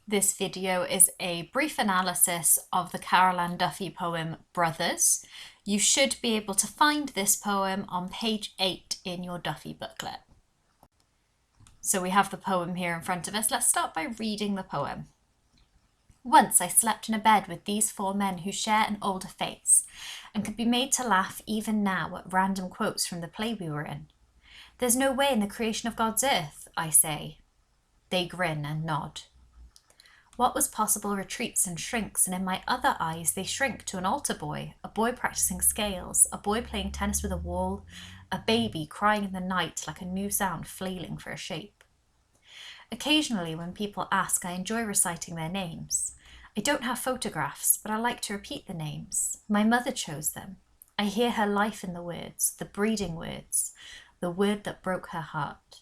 This video is a brief analysis of the Carol Ann Duffy poem Brothers. You should be able to find this poem on page 8 in your Duffy booklet. So we have the poem here in front of us. Let's start by reading the poem. Once I slept in a bed with these four men who share an older face and could be made to laugh even now at random quotes from the play we were in. There's no way in the creation of God's earth, I say. They grin and nod. What was possible retreats and shrinks, and in my other eyes they shrink to an altar boy, a boy practicing scales, a boy playing tennis with a wall, a baby crying in the night like a new sound flailing for a shape. Occasionally when people ask, I enjoy reciting their names. I don't have photographs, but I like to repeat the names. My mother chose them. I hear her life in the words, the breeding words, the word that broke her heart.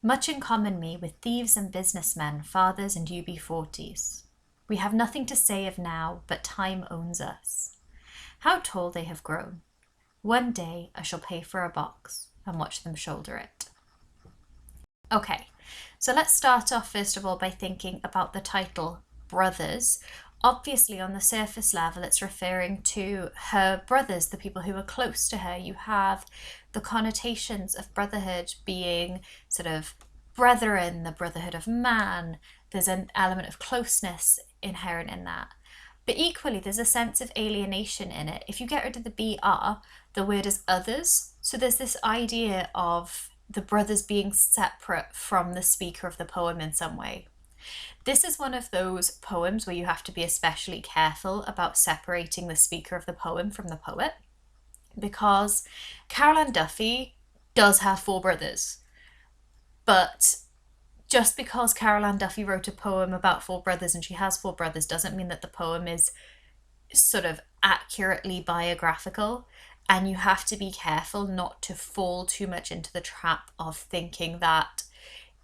Much in common me with thieves and businessmen, fathers and UB40s. We have nothing to say of now, but time owns us. How tall they have grown. One day I shall pay for a box and watch them shoulder it. Okay, so let's start off first of all by thinking about the title Brothers. Obviously on the surface level it's referring to her brothers, the people who are close to her. You have the connotations of brotherhood being sort of brethren, the brotherhood of man. There's an element of closeness inherent in that. But equally there's a sense of alienation in it. If you get rid of the BR, the word is others. So there's this idea of the brothers being separate from the speaker of the poem in some way. This is one of those poems where you have to be especially careful about separating the speaker of the poem from the poet, because Carol Ann Duffy does have four brothers, but just because Carol Ann Duffy wrote a poem about four brothers and she has four brothers doesn't mean that the poem is sort of accurately biographical, and you have to be careful not to fall too much into the trap of thinking that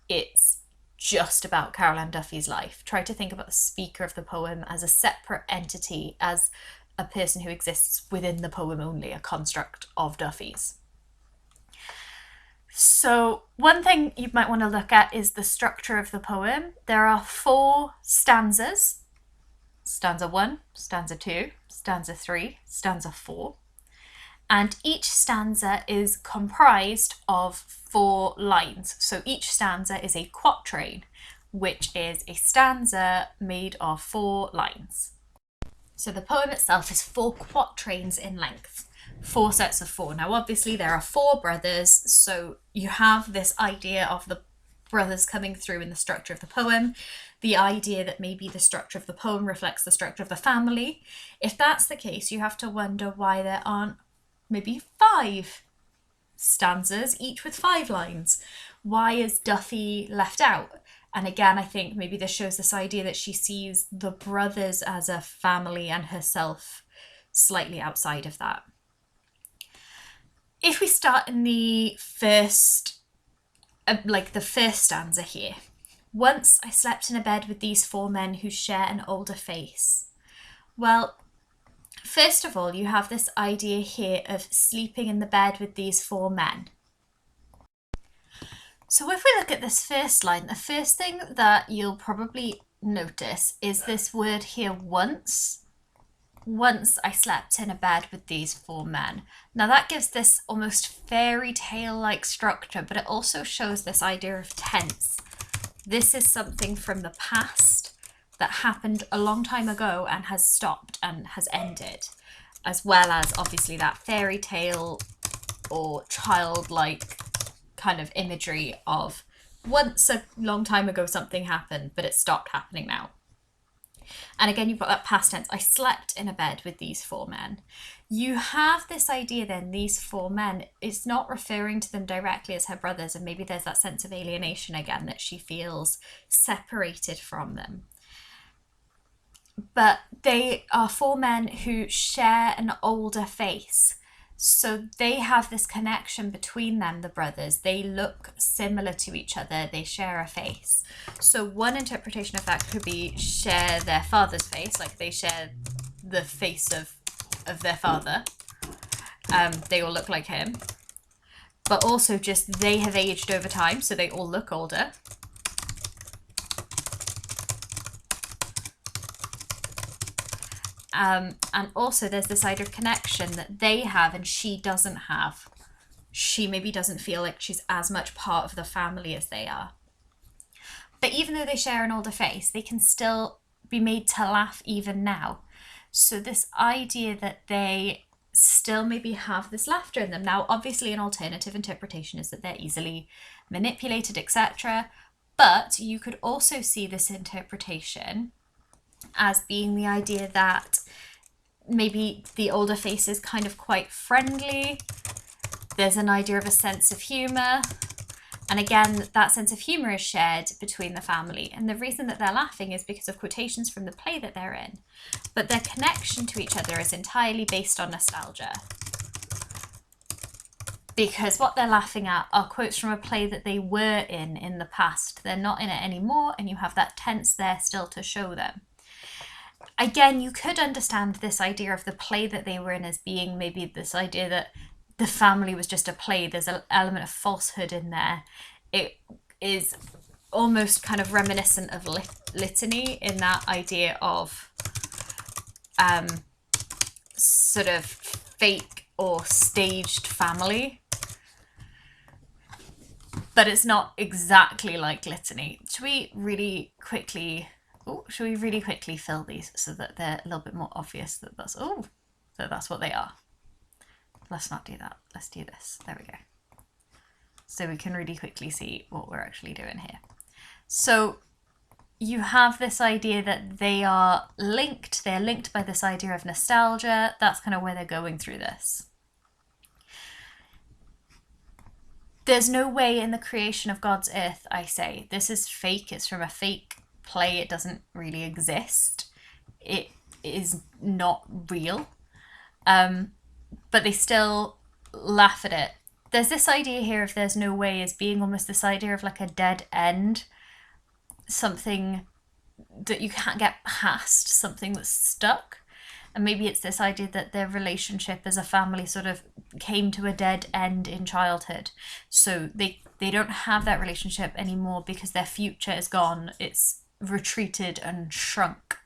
it's just about Carol Ann Duffy's life. Try to think about the speaker of the poem as a separate entity, as a person who exists within the poem only, a construct of Duffy's. So one thing you might want to look at is the structure of the poem. There are four stanzas: stanza 1, stanza 2, stanza 3, stanza 4. And each stanza is comprised of 4 lines. So each stanza is a quatrain, which is a stanza made of 4 lines. So the poem itself is 4 quatrains in length, 4 sets of 4. Now obviously there are 4 brothers, so you have this idea of the brothers coming through in the structure of the poem, the idea that maybe the structure of the poem reflects the structure of the family. If that's the case, you have to wonder why there aren't maybe 5 stanzas, each with 5 lines. Why is Duffy left out? And again, I think maybe this shows this idea that she sees the brothers as a family and herself slightly outside of that. If we start in the first, the first stanza here. Once I slept in a bed with these 4 men who share an older face. Well, first of all, you have this idea here of sleeping in the bed with these 4 men. So if we look at this first line, the first thing that you'll probably notice is this word here, once. Once I slept in a bed with these 4 men. Now that gives this almost fairy tale-like structure, but it also shows this idea of tense. This is something from the past that happened a long time ago and has stopped and has ended, as well as obviously that fairy tale or childlike kind of imagery of once a long time ago something happened, but it stopped happening now. And again, you've got that past tense. I slept in a bed with these 4 men. You have this idea then, these 4 men, it's not referring to them directly as her brothers, and maybe there's that sense of alienation again, that she feels separated from them. But they are 4 men who share an older face. So they have this connection between them, the brothers. They look similar to each other. They share a face. So one interpretation of that could be share their father's face, like they share the face of their father. They all look like him. But also just they have aged over time, so they all look older. And also there's this idea of connection that they have and she doesn't have. She maybe doesn't feel like she's as much part of the family as they are. But even though they share an older face, they can still be made to laugh even now. So this idea that they still maybe have this laughter in them. Now, obviously an alternative interpretation is that they're easily manipulated, etc. But you could also see this interpretation as being the idea that maybe the older face is kind of quite friendly. There's an idea of a sense of humour. And again, that sense of humour is shared between the family. And the reason that they're laughing is because of quotations from the play that they're in. But their connection to each other is entirely based on nostalgia. Because what they're laughing at are quotes from a play that they were in the past. They're not in it anymore, and you have that tense there still to show them. Again, you could understand this idea of the play that they were in as being maybe this idea that the family was just a play. There's an element of falsehood in there. It is almost kind of reminiscent of litany in that idea of sort of fake or staged family. But it's not exactly like litany. Should we really quickly fill these so that they're a little bit more obvious that that's what they are? Let's not do that. Let's do this. There we go. So we can really quickly see what we're actually doing here. So you have this idea that they are linked. They're linked by this idea of nostalgia. That's kind of where they're going through this. There's no way in the creation of God's earth, I say. This is fake. It's from a fake play. It doesn't really exist. It is not real. But they still laugh at it. There's this idea here of there's no way as being almost this idea of like a dead end, something that you can't get past, something that's stuck. And maybe it's this idea that their relationship as a family sort of came to a dead end in childhood. So they don't have that relationship anymore because their future is gone. It's retreated and shrunk.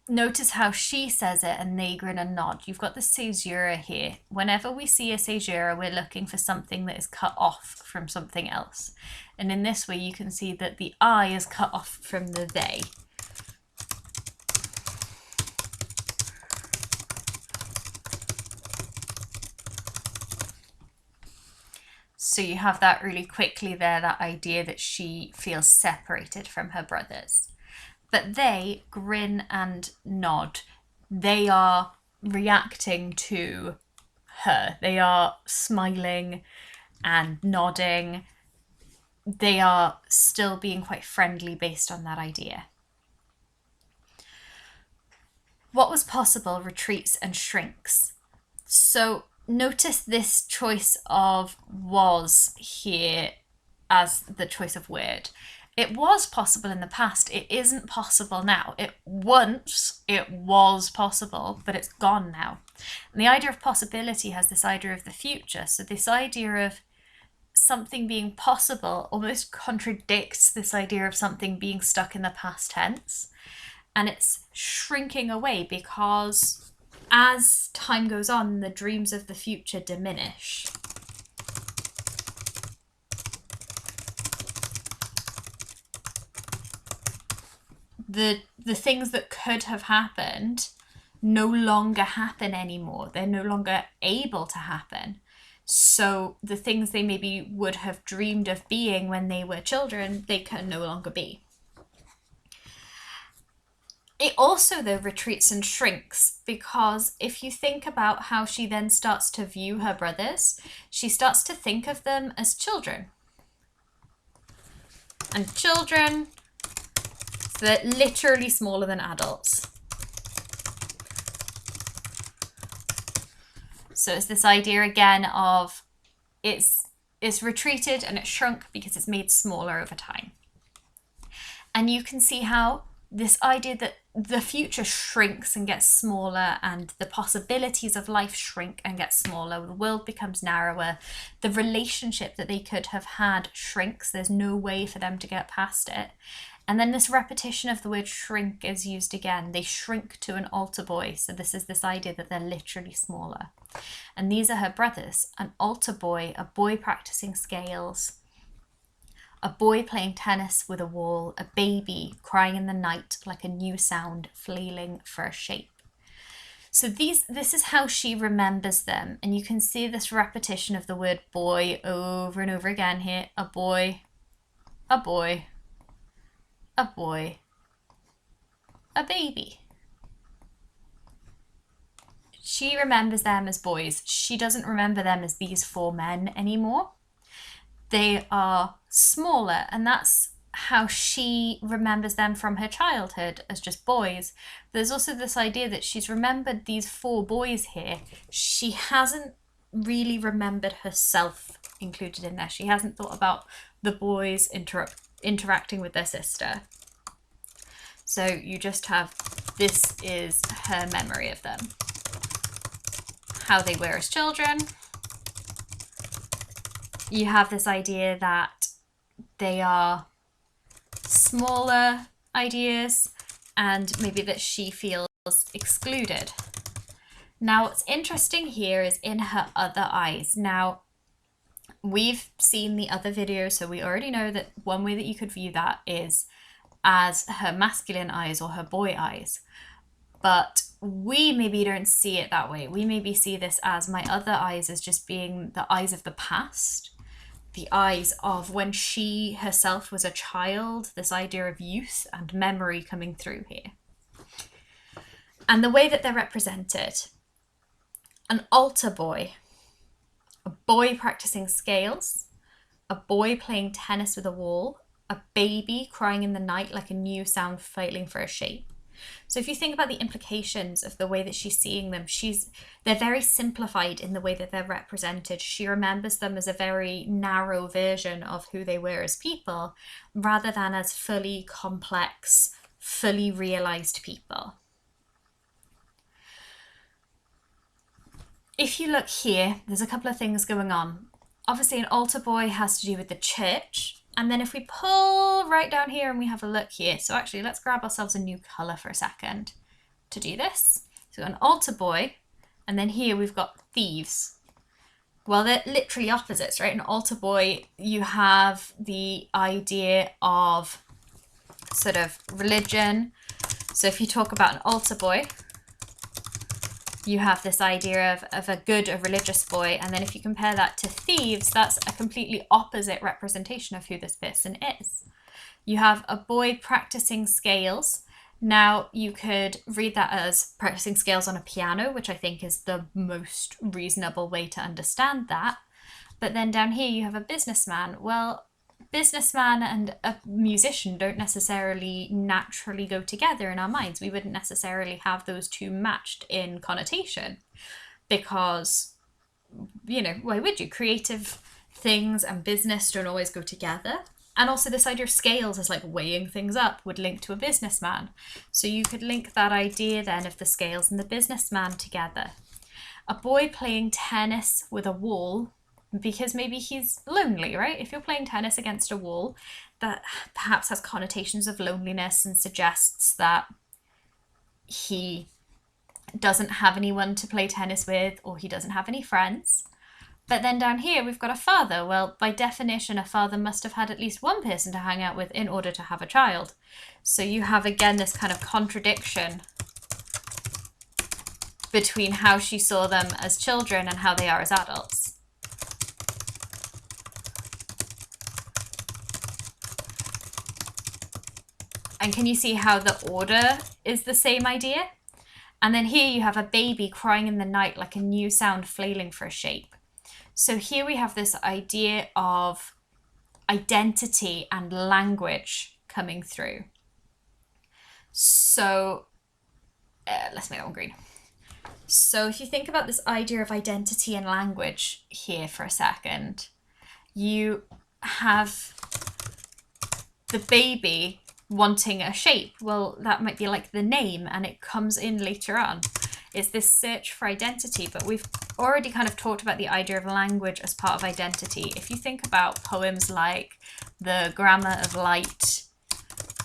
Notice how she says it and they grin and nod. You've got the caesura here. Whenever we see a caesura, we're looking for something that is cut off from something else. And in this way, you can see that the I is cut off from the they. So you have that really quickly there, that idea that she feels separated from her brothers. But they grin and nod. They are reacting to her. They are smiling and nodding. They are still being quite friendly based on that idea. What was possible retreats and shrinks. So notice this choice of was here as the choice of word. It was possible in the past. It isn't possible now. It was possible, but it's gone now. And the idea of possibility has this idea of the future. So this idea of something being possible almost contradicts this idea of something being stuck in the past tense. And it's shrinking away because as time goes on, the dreams of the future diminish. The things that could have happened no longer happen anymore. They're no longer able to happen. So the things they maybe would have dreamed of being when they were children, they can no longer be. It also, though, retreats and shrinks, because if you think about how she then starts to view her brothers, she starts to think of them as children. And children, so they're literally smaller than adults. So it's this idea again of it's retreated and it's shrunk because it's made smaller over time. And you can see how this idea that the future shrinks and gets smaller, and the possibilities of life shrink and get smaller. The world becomes narrower. The relationship that they could have had shrinks. There's no way for them to get past it. And then this repetition of the word shrink is used again. They shrink to an altar boy. So this is this idea that they're literally smaller. And these are her brothers: an altar boy, a boy practicing scales, a boy playing tennis with a wall, a baby crying in the night like a new sound flailing for a shape. So this is how she remembers them. And you can see this repetition of the word boy over and over again here. A boy, a boy, a boy, a baby. She remembers them as boys. She doesn't remember them as these 4 men anymore. They are smaller, and that's how she remembers them from her childhood, as just boys. There's also this idea that she's remembered these 4 boys here. She hasn't really remembered herself included in there. She hasn't thought about the boys interacting with their sister. So you just have, this is her memory of them. How they were as children. You have this idea that they are smaller ideas, and maybe that she feels excluded. Now, what's interesting here is in her other eyes. Now, we've seen the other video, so we already know that one way that you could view that is as her masculine eyes or her boy eyes. But we maybe don't see it that way. We maybe see this as my other eyes as just being the eyes of the past, the eyes of when she herself was a child, this idea of youth and memory coming through here. And the way that they're represented: an altar boy, a boy practicing scales, a boy playing tennis with a wall, a baby crying in the night like a new sound flailing for a shape. So if you think about the implications of the way that she's seeing them, they're very simplified in the way that they're represented. She remembers them as a very narrow version of who they were as people, rather than as fully complex, fully realized people. If you look here, there's a couple of things going on. Obviously, an altar boy has to do with the church. And then if we pull right down here and we have a look here, so actually let's grab ourselves a new colour for a second to do this. So we've got an altar boy, and then here we've got thieves. Well, they're literally opposites, right? An altar boy, you have the idea of sort of religion. So if you talk about an altar boy, you have this idea of a good, a religious boy. And then if you compare that to thieves, that's a completely opposite representation of who this person is. You have a boy practicing scales. Now, you could read that as practicing scales on a piano, which I think is the most reasonable way to understand that. But then down here, you have a businessman. Well, businessman and a musician don't necessarily naturally go together in our minds. We wouldn't necessarily have those two matched in connotation because, you know, why would you? Creative things and business don't always go together. And also this idea of scales as like weighing things up would link to a businessman. So you could link that idea then of the scales and the businessman together. A boy playing tennis with a wall, because maybe he's lonely, right? If you're playing tennis against a wall, that perhaps has connotations of loneliness and suggests that he doesn't have anyone to play tennis with, or he doesn't have any friends. But then down here, we've got a father. Well, by definition, a father must have had at least one person to hang out with in order to have a child. So you have, again, this kind of contradiction between how she saw them as children and how they are as adults. And can you see how the order is the same idea? And then here you have a baby crying in the night like a new sound flailing for a shape. So here we have this idea of identity and language coming through. So let's make that one green. So if you think about this idea of identity and language here for a second, you have the baby wanting a shape. Well, that might be like the name, and it comes in later on. It's this search for identity, but we've already kind of talked about the idea of language as part of identity. If you think about poems like The Grammar of Light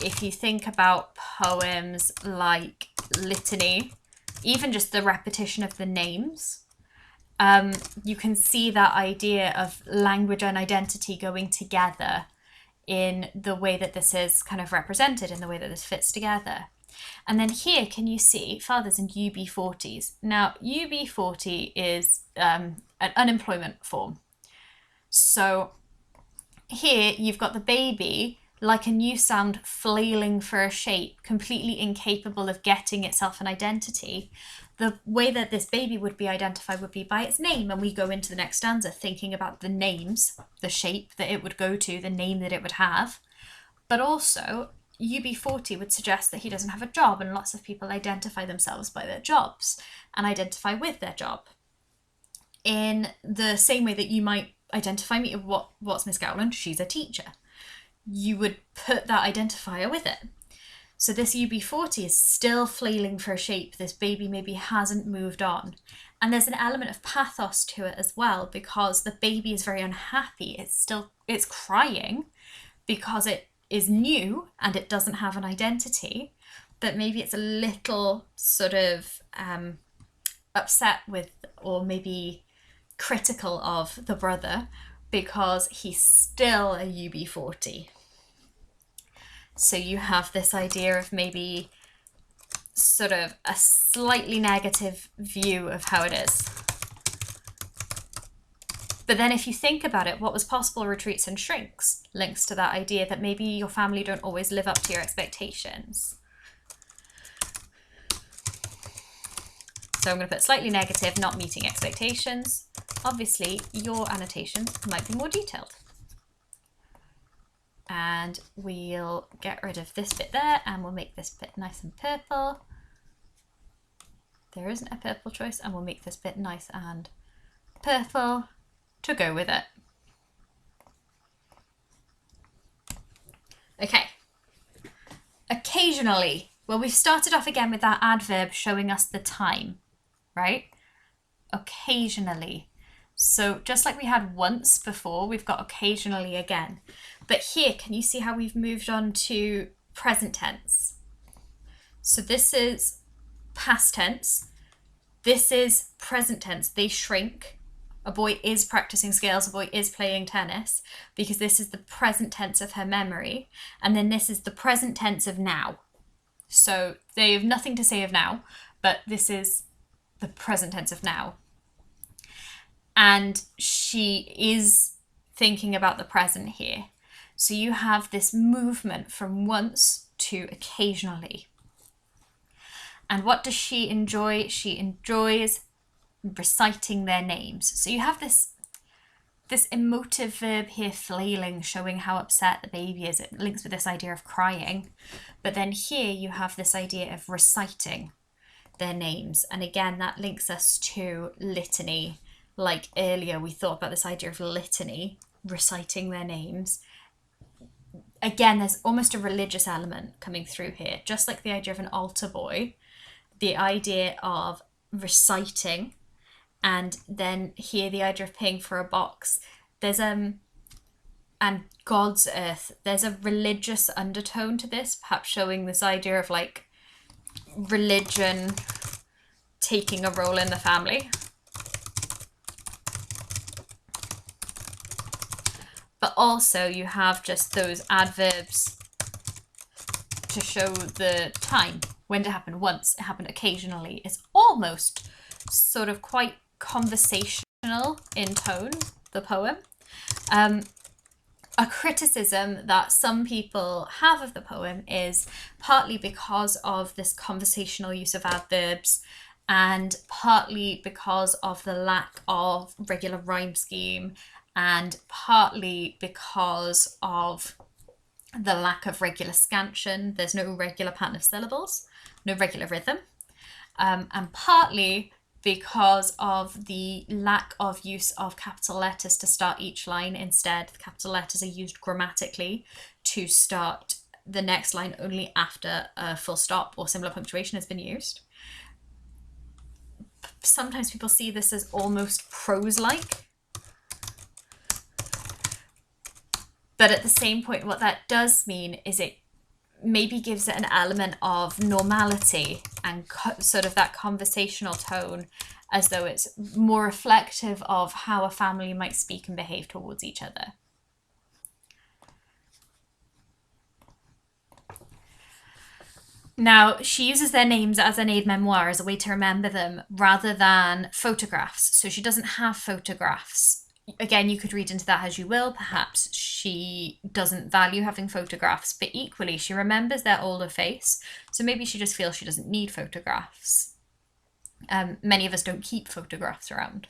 if you think about poems like Litany, even just the repetition of the names, you can see that idea of language and identity going together in the way that this is kind of represented, in the way that this fits together. And then here, can you see fathers and UB40s? Now, UB40 is an unemployment form. So here you've got the baby like a new sound flailing for a shape, completely incapable of getting itself an identity. The way that this baby would be identified would be by its name, and we go into the next stanza thinking about the names, the shape that it would go to, the name that it would have. But also, UB40 would suggest that he doesn't have a job, and lots of people identify themselves by their jobs and identify with their job. In the same way that you might identify me, what's Miss Gowland? She's a teacher. You would put that identifier with it. So this UB40 is still flailing for a shape. This baby maybe hasn't moved on. And there's an element of pathos to it as well, because the baby is very unhappy. It's crying because it is new and it doesn't have an identity, but maybe it's a little sort of upset with, or maybe critical of the brother because he's still a UB40. So you have this idea of maybe sort of a slightly negative view of how it is. But then if you think about it, what was possible retreats and shrinks links to that idea that maybe your family don't always live up to your expectations. So I'm going to put slightly negative, not meeting expectations. Obviously, your annotation might be more detailed. And we'll get rid of this bit there, and we'll make this bit nice and purple. There isn't a purple choice, and we'll make this bit nice and purple to go with it. Okay. Occasionally, well, we've started off again with that adverb showing us the time, right? Occasionally. So just like we had once before, we've got occasionally again. But here, can you see how we've moved on to present tense? So this is past tense. This is present tense. They shrink. A boy is practicing scales. A boy is playing tennis, because this is the present tense of her memory. And then this is the present tense of now. So they have nothing to say of now, but this is the present tense of now. And she is thinking about the present here. So you have this movement from once to occasionally. And what does she enjoy? She enjoys reciting their names. So you have this emotive verb here, flailing, showing how upset the baby is. It links with this idea of crying. But then here you have this idea of reciting their names. And again, that links us to litany. Like earlier, we thought about this idea of litany, reciting their names. Again, there's almost a religious element coming through here, just like the idea of an altar boy, the idea of reciting, and then here the idea of paying for a box. There's and God's earth. There's a religious undertone to this, perhaps showing this idea of like religion taking a role in the family. But also you have just those adverbs to show the time. When did it happen? Once. It happened occasionally. It's almost sort of quite conversational in tone, the poem. A criticism that some people have of the poem is partly because of this conversational use of adverbs, and partly because of the lack of regular rhyme scheme, and partly because of the lack of regular scansion. There's no regular pattern of syllables, no regular rhythm, and partly because of the lack of use of capital letters to start each line. Instead, the capital letters are used grammatically to start the next line only after a full stop or similar punctuation has been used. Sometimes people see this as almost prose-like. But at the same point, what that does mean is it maybe gives it an element of normality and sort of that conversational tone, as though it's more reflective of how a family might speak and behave towards each other. Now, she uses their names as an aide-memoire, as a way to remember them, rather than photographs. So she doesn't have photographs. Again, you could read into that as you will. Perhaps she doesn't value having photographs, but equally she remembers their older face. So maybe she just feels she doesn't need photographs. Many of us don't keep photographs around.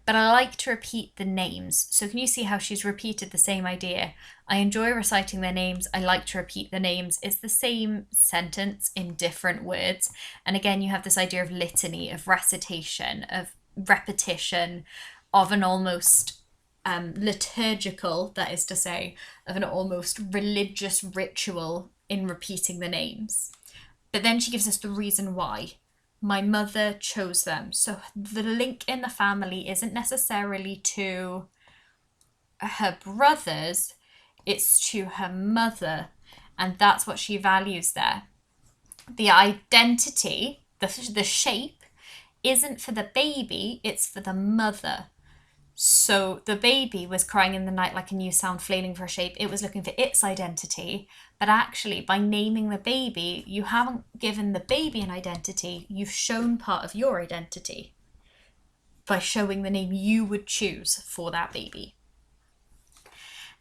But I like to repeat the names. So can you see how she's repeated the same idea? I enjoy reciting their names. I like to repeat the names. It's the same sentence in different words. And again, you have this idea of litany, of recitation, of repetition, of an almost liturgical, that is to say, of an almost religious ritual in repeating the names. But then she gives us the reason why. My mother chose them. So the link in the family isn't necessarily to her brothers, it's to her mother. And that's what she values there. The identity, the shape, isn't for the baby, it's for the mother. So the baby was crying in the night like a new sound, flailing for a shape. It was looking for its identity. But actually, by naming the baby, you haven't given the baby an identity. You've shown part of your identity by showing the name you would choose for that baby.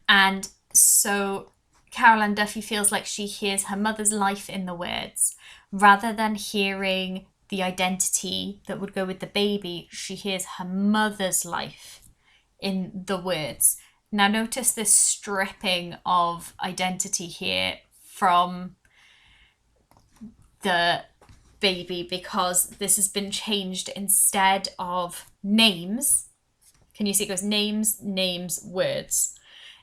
And so Carol Ann Duffy feels like she hears her mother's life in the words. Rather than hearing the identity that would go with the baby, she hears her mother's life in the words. Now notice this stripping of identity here from the baby, because this has been changed. Instead of names, can you see it goes names, names, words.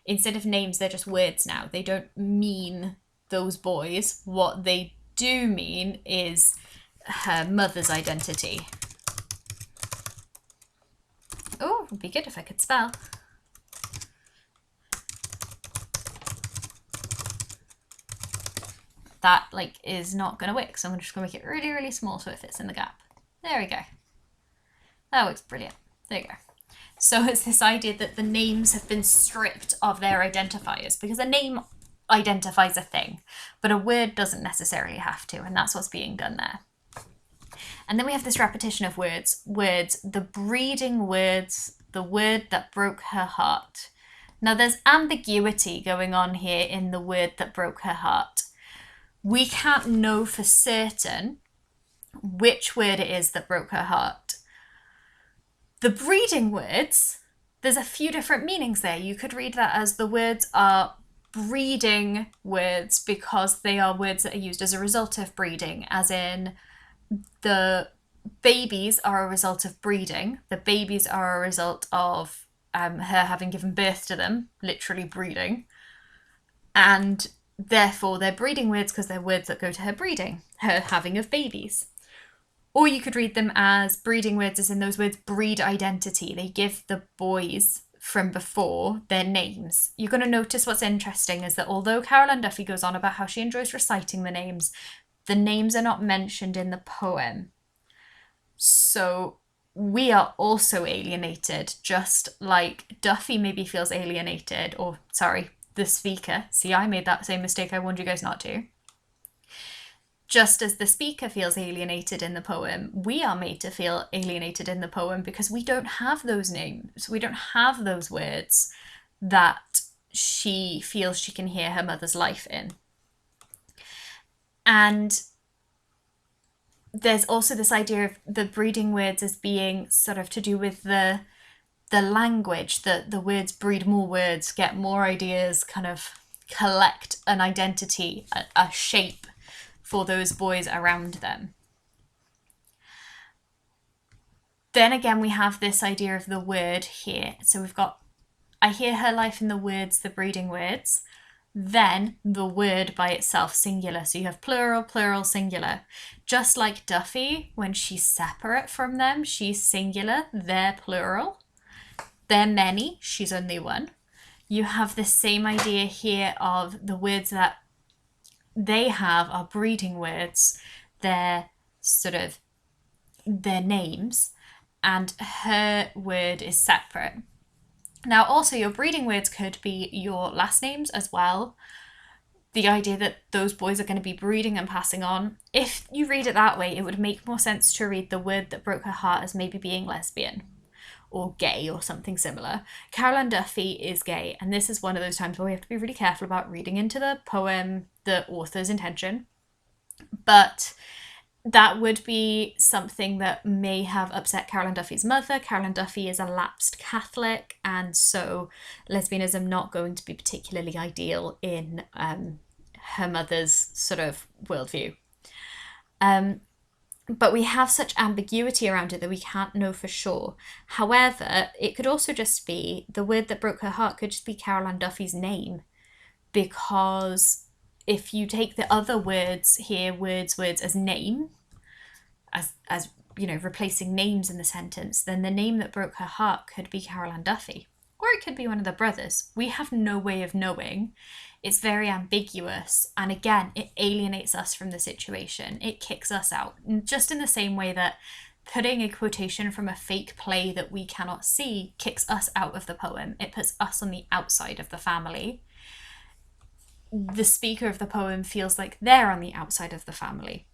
Instead of names, they're just words now. They don't mean those boys. What they do mean is her mother's identity. Oh, it'd be good if I could spell. That is not going to work, so I'm just going to make it really, really small so it fits in the gap. There we go. That works brilliant. There you go. So it's this idea that the names have been stripped of their identifiers, because a name identifies a thing, but a word doesn't necessarily have to, and that's what's being done there. And then we have this repetition of words, the breeding words, the word that broke her heart. Now there's ambiguity going on here in the word that broke her heart. We can't know for certain which word it is that broke her heart. The breeding words, there's a few different meanings there. You could read that as the words are breeding words because they are words that are used as a result of breeding, as in the babies are a result of breeding. The babies are a result of her having given birth to them, literally breeding. And therefore they're breeding words because they're words that go to her breeding, her having of babies. Or you could read them as breeding words as in those words breed identity. They give the boys from before their names. You're going to notice what's interesting is that although Carol Ann Duffy goes on about how she enjoys reciting the names are not mentioned in the poem. So we are also alienated, just like Duffy maybe feels alienated, or sorry, the speaker. See, I made that same mistake I warned you guys not to. Just as the speaker feels alienated in the poem, we are made to feel alienated in the poem because we don't have those names. We don't have those words that she feels she can hear her mother's life in. And there's also this idea of the breeding words as being sort of to do with the language, that the words breed more words, get more ideas, kind of collect an identity, a shape for those boys around them. Then again, we have this idea of the word here. So we've got, I hear her life in the words, the breeding words, then the word by itself, singular. So you have plural, plural, singular. Just like Duffy, when she's separate from them, she's singular, they're plural. They're many, she's only one. You have the same idea here of the words that they have are breeding words. They're sort of their names, and her word is separate. Now, also, your breeding words could be your last names as well. The idea that those boys are going to be breeding and passing on. If you read it that way, it would make more sense to read the word that broke her heart as maybe being lesbian or gay or something similar. Carol Ann Duffy is gay, and this is one of those times where we have to be really careful about reading into the poem the author's intention. But that would be something that may have upset Carol Ann Duffy's mother. Carol Ann Duffy is a lapsed Catholic, and so lesbianism not going to be particularly ideal in her mother's sort of worldview. But we have such ambiguity around it that we can't know for sure. However, it could also just be the word that broke her heart could just be Carol Ann Duffy's name, because if you take the other words here, words as name, as you know, replacing names in the sentence, then the name that broke her heart could be Carol Ann Duffy, or it could be one of the brothers. We have no way of knowing. It's very ambiguous, and again, it alienates us from the situation. It kicks us out, just in the same way that putting a quotation from a fake play that we cannot see kicks us out of the poem. It puts us on the outside of the family. The speaker of the poem feels like they're on the outside of the family.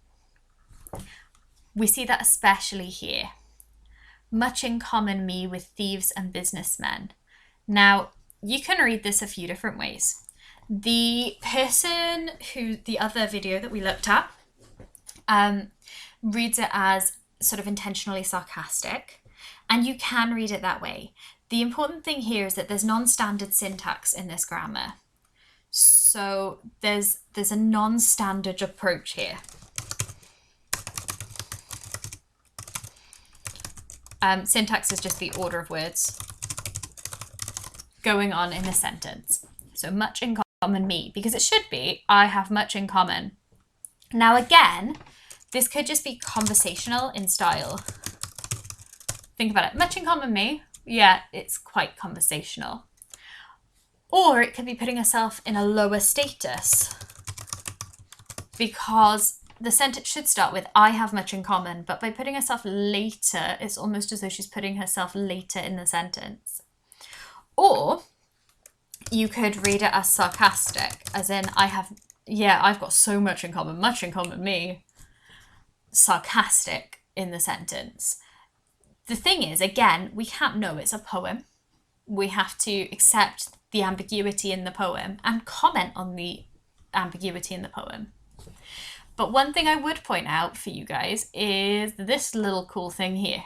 We see that especially here. Much in common me with thieves and businessmen. Now, you can read this a few different ways. The person who, the other video that we looked at, reads it as sort of intentionally sarcastic, and you can read it that way. The important thing here is that there's non-standard syntax in this grammar. So there's a non-standard approach here. Syntax is just the order of words going on in a sentence. So much in common me, because it should be I have much in common. Now again, this could just be conversational in style. Think about it. Much in common me. Yeah, it's quite conversational. Or it could be putting herself in a lower status, because the sentence should start with I have much in common, but by putting herself later, it's almost as though she's putting herself later in the sentence. Or you could read it as sarcastic, as in I've got so much in common me. Sarcastic in the sentence. The thing is, again, we can't know, it's a poem. We have to accept the ambiguity in the poem and comment on the ambiguity in the poem. But one thing I would point out for you guys is this little cool thing here,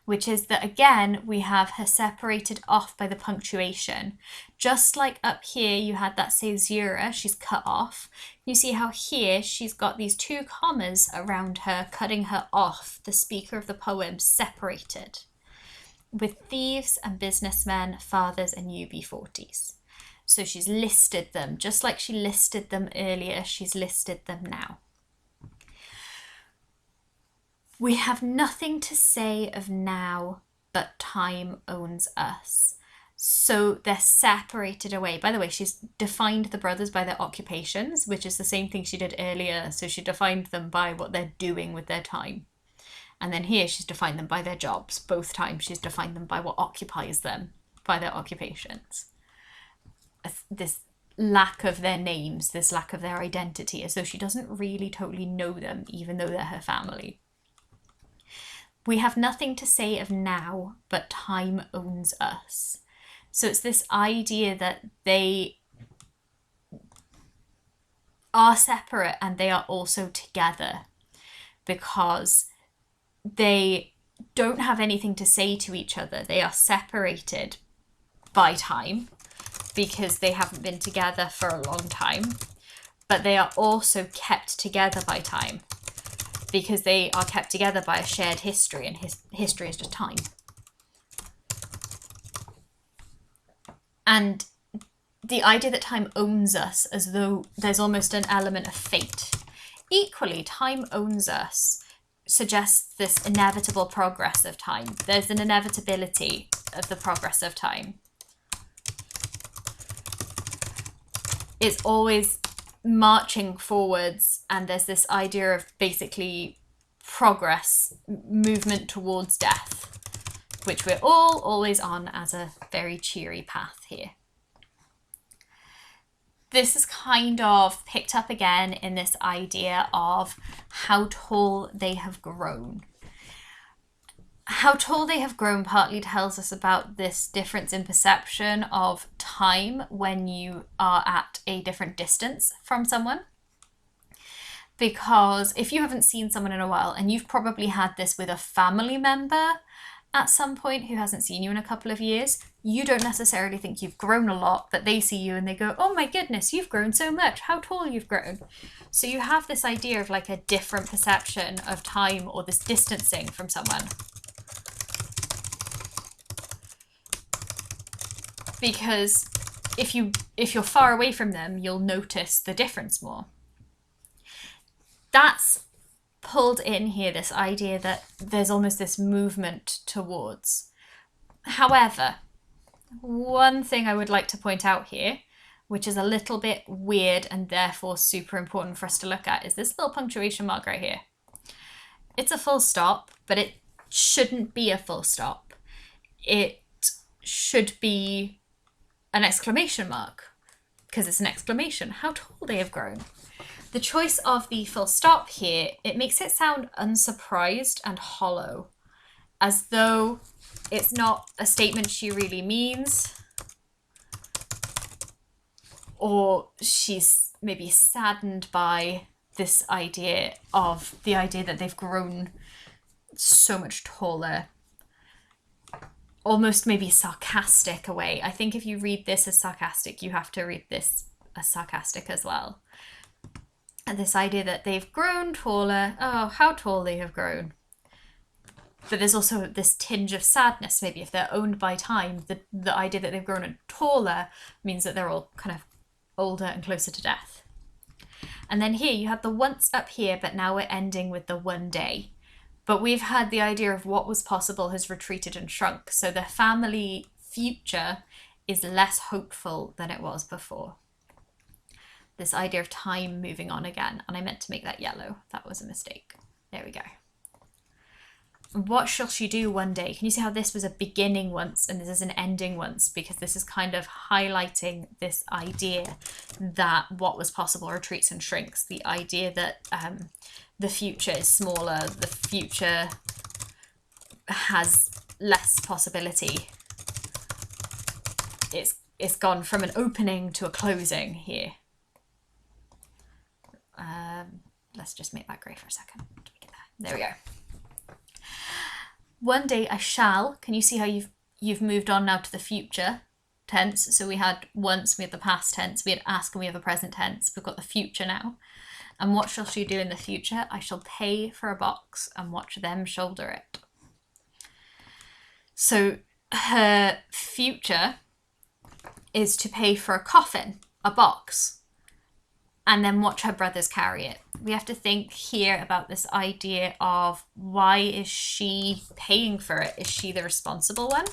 which is that, again, we have her separated off by the punctuation. Just like up here, you had that caesura, she's cut off. You see how here she's got these two commas around her, cutting her off, the speaker of the poem separated. With thieves and businessmen, fathers and UB40s. So she's listed them, just like she listed them earlier, she's listed them now. We have nothing to say of now, but time owns us. So they're separated away. By the way, she's defined the brothers by their occupations, which is the same thing she did earlier. So she defined them by what they're doing with their time. And then here she's defined them by their jobs. Both times she's defined them by what occupies them, by their occupations. This lack of their names, this lack of their identity, as though she doesn't really totally know them, even though they're her family. We have nothing to say of now, but time owns us. So it's this idea that they are separate and they are also together, because they don't have anything to say to each other. They are separated by time because they haven't been together for a long time, but they are also kept together by time because they are kept together by a shared history, and history is just time. And the idea that time owns us, as though there's almost an element of fate. Equally, time owns us suggests this inevitable progress of time. There's an inevitability of the progress of time. It's always marching forwards, and there's this idea of basically progress, movement towards death, which we're all always on as a very cheery path here. This is kind of picked up again in this idea of how tall they have grown. How tall they have grown partly tells us about this difference in perception of time when you are at a different distance from someone. Because if you haven't seen someone in a while, and you've probably had this with a family member at some point who hasn't seen you in a couple of years, you don't necessarily think you've grown a lot, but they see you and they go, oh my goodness, you've grown so much, how tall you've grown. So you have this idea of like a different perception of time, or this distancing from someone. Because if you're far away from them, you'll notice the difference more. That's pulled in here, this idea that there's almost this movement towards. However, one thing I would like to point out here, which is a little bit weird and therefore super important for us to look at, is this little punctuation mark right here. It's a full stop, but it shouldn't be a full stop. It should be an exclamation mark, because it's an exclamation. How tall they have grown. The choice of the full stop here, it makes it sound unsurprised and hollow, as though it's not a statement she really means, or she's maybe saddened by this idea of the idea that they've grown so much taller. Almost maybe sarcastic away. I think if you read this as sarcastic, you have to read this as sarcastic as well. And this idea that they've grown taller, oh, how tall they have grown. But there's also this tinge of sadness, maybe if they're owned by time, the idea that they've grown taller means that they're all kind of older and closer to death. And then here you have the once up here, but now we're ending with the one day. But we've had the idea of what was possible has retreated and shrunk. So the family future is less hopeful than it was before. This idea of time moving on again. And I meant to make that yellow. That was a mistake. There we go. What shall she do one day? Can you see how this was a beginning once and this is an ending once? Because this is kind of highlighting this idea that what was possible retreats and shrinks. The idea that the future is smaller, the future has less possibility. It's gone from an opening to a closing here. Let's just make that grey for a second. There we go. One day I shall. Can you see how you've moved on now to the future tense? So we had once, we had the past tense, we had ask, and we have the present tense. We've got the future now. And what shall she do in the future? I shall pay for a box and watch them shoulder it. So her future is to pay for a coffin, a box, and then watch her brothers carry it. We have to think here about this idea of why is she paying for it? Is she the responsible one?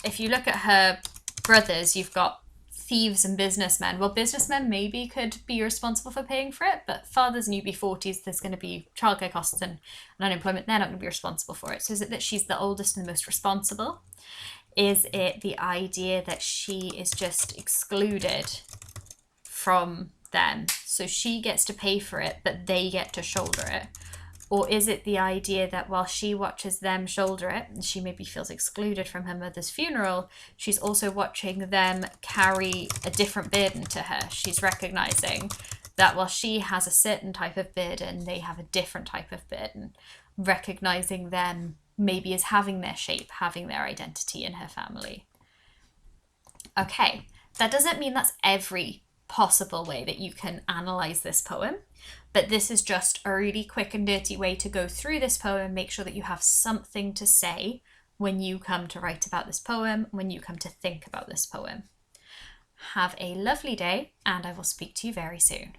If you look at her brothers, you've got thieves and businessmen. Well, businessmen maybe could be responsible for paying for it, but fathers in UB40s, there's going to be childcare costs and unemployment. They're not going to be responsible for it. So is it that she's the oldest and the most responsible? Is it the idea that she is just excluded from them? So she gets to pay for it, but they get to shoulder it. Or is it the idea that while she watches them shoulder it, and she maybe feels excluded from her mother's funeral, she's also watching them carry a different burden to her. She's recognizing that while she has a certain type of burden, they have a different type of burden. Recognizing them maybe as having their shape, having their identity in her family. Okay, that doesn't mean that's every possible way that you can analyze this poem, but this is just a really quick and dirty way to go through this poem, make sure that you have something to say when you come to write about this poem, when you come to think about this poem. Have a lovely day, and I will speak to you very soon.